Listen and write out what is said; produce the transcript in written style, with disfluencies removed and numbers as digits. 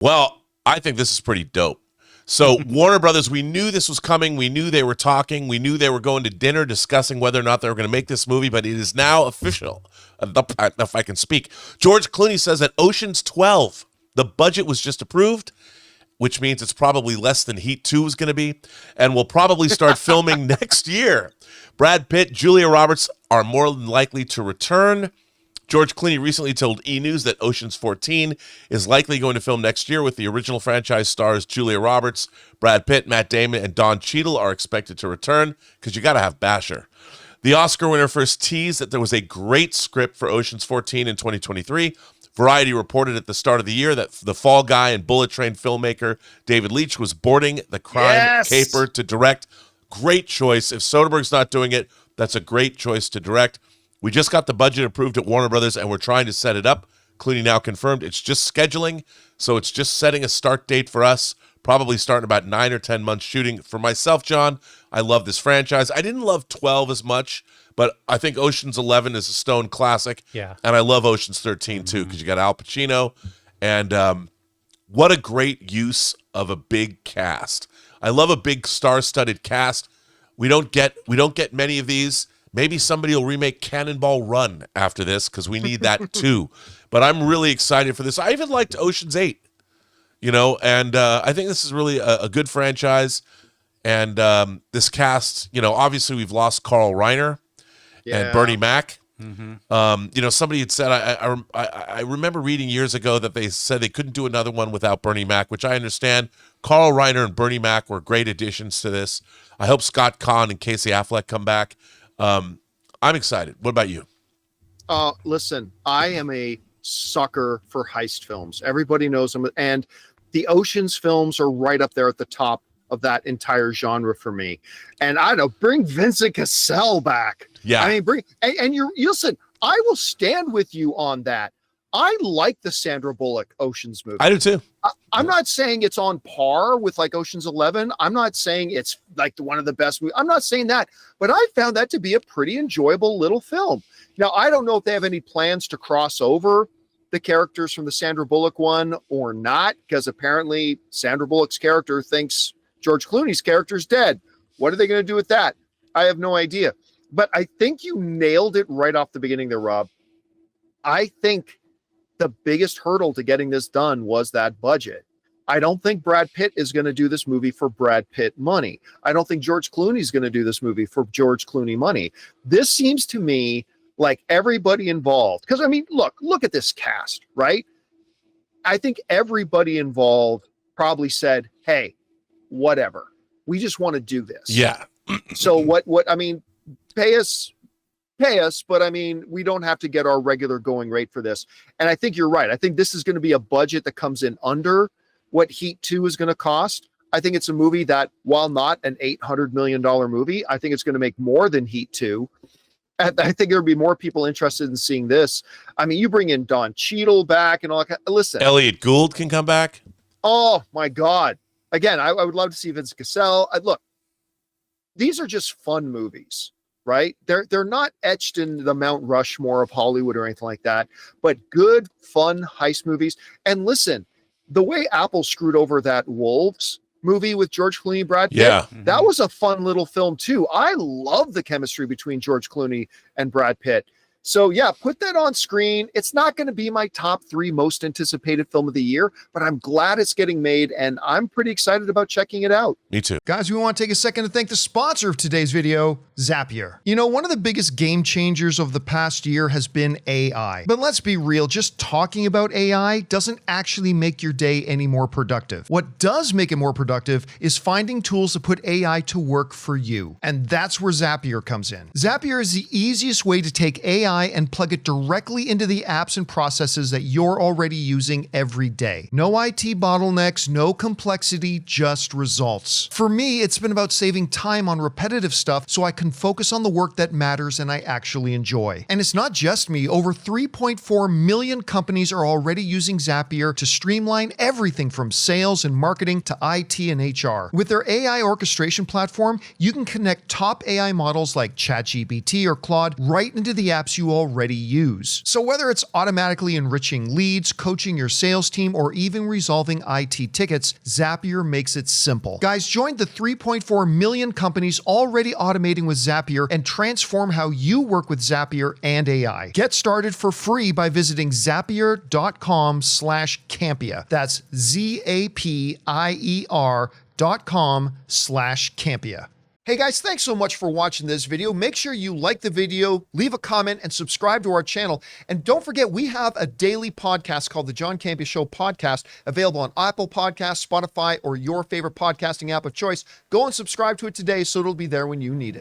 Well, I think this is pretty dope. So Warner Brothers, we knew this was coming. We knew they were talking. We knew they were going to dinner discussing whether or not they were going to make this movie, but it is now official. If I can speak. George Clooney says that Ocean's 12, the budget was just approved, which means it's probably less than Heat 2 is going to be, and we'll probably start filming next year. Brad Pitt, Julia Roberts are more than likely to return. George Clooney recently told E! News that Ocean's 14 is likely going to film next year with the original franchise stars Julia Roberts, Brad Pitt, Matt Damon, and Don Cheadle are expected to return because you got to have Basher. The Oscar winner first teased that there was a great script for Ocean's 14 in 2023. Variety reported at the start of the year that the Fall Guy and Bullet Train filmmaker David Leitch was boarding the crime caper to direct. Great choice. If Soderbergh's not doing it, that's a great choice to direct. We just got the budget approved at Warner Brothers, and we're trying to set it up. Clooney now confirmed it's just scheduling, so it's just setting a start date for us, probably starting about 9 or 10 months shooting. For myself, John, I love this franchise. I didn't love 12 as much, but I think Ocean's 11 is a stone classic, and I love Ocean's 13 too because you got Al Pacino, and what a great use of a big cast. I love a big star-studded cast. We don't get many of these. Maybe somebody will remake Cannonball Run after this because we need that too. But I'm really excited for this. I even liked Ocean's 8, and I think this is really a good franchise. And this cast, obviously we've lost Carl Reiner and Bernie Mac. Somebody had said, I remember reading years ago that they said they couldn't do another one without Bernie Mac, which I understand. Carl Reiner and Bernie Mac were great additions to this. I hope Scott Conn and Casey Affleck come back. I'm excited. What about you? Listen, I am a sucker for heist films. Everybody knows them. And the Ocean's films are right up there at the top of that entire genre for me. And I don't know, bring Vincent Cassell back. Yeah. I mean, you listen, I will stand with you on that. I like the Sandra Bullock Ocean's movie. I do too. I'm not saying it's on par with like Ocean's 11. I'm not saying it's like one of the best movies. I'm not saying that, but I found that to be a pretty enjoyable little film. Now, I don't know if they have any plans to cross over the characters from the Sandra Bullock one or not, because apparently Sandra Bullock's character thinks George Clooney's character is dead. What are they going to do with that? I have no idea. But I think you nailed it right off the beginning there, Rob. I think the biggest hurdle to getting this done was that budget. I don't think Brad Pitt is going to do this movie for Brad Pitt money. I don't think George Clooney is going to do this movie for George Clooney money. This seems to me like everybody involved, because I mean, look at this cast, right? I think everybody involved probably said, hey, whatever, we just want to do this. Yeah. So what, I mean, pay us, but I mean, we don't have to get our regular going rate for this. And I think you're right. I think this is going to be a budget that comes in under what Heat 2 is going to cost. I think it's a movie that, while not an $800 million movie, I think it's going to make more than Heat 2. And I think there'll be more people interested in seeing this. I mean, you bring in Don Cheadle back and all that. Listen, Elliot Gould can come back. Oh my God. Again, I would love to see Vincent Cassell. Look, these are just fun movies. Right? They're not etched in the Mount Rushmore of Hollywood or anything like that, but good, fun heist movies. And listen, the way Apple screwed over that Wolves movie with George Clooney, Brad Pitt, that was a fun little film too. I love the chemistry between George Clooney and Brad Pitt. So yeah, put that on screen. It's not going to be my top 3 most anticipated film of the year, but I'm glad it's getting made and I'm pretty excited about checking it out. Me too. Guys, we want to take a second to thank the sponsor of today's video, Zapier. You know, one of the biggest game changers of the past year has been AI. But let's be real, just talking about AI doesn't actually make your day any more productive. What does make it more productive is finding tools to put AI to work for you. And that's where Zapier comes in. Zapier is the easiest way to take AI and plug it directly into the apps and processes that you're already using every day. No IT bottlenecks, no complexity, just results. For me, it's been about saving time on repetitive stuff so I can focus on the work that matters and I actually enjoy. And it's not just me. Over 3.4 million companies are already using Zapier to streamline everything from sales and marketing to IT and HR. With their AI orchestration platform, you can connect top AI models like ChatGPT or Claude right into the apps you already use. So whether it's automatically enriching leads, coaching your sales team, or even resolving IT tickets, Zapier makes it simple. Guys, join the 3.4 million companies already automating with Zapier and transform how you work with Zapier and AI. Get started for free by visiting zapier.com/Campea. That's zapier.com/Campea. Hey guys, thanks so much for watching this video. Make sure you like the video, leave a comment, and subscribe to our channel. And don't forget, we have a daily podcast called the John Campea Show podcast, available on Apple Podcasts, Spotify, or your favorite podcasting app of choice. Go and subscribe to it today so it'll be there when you need it.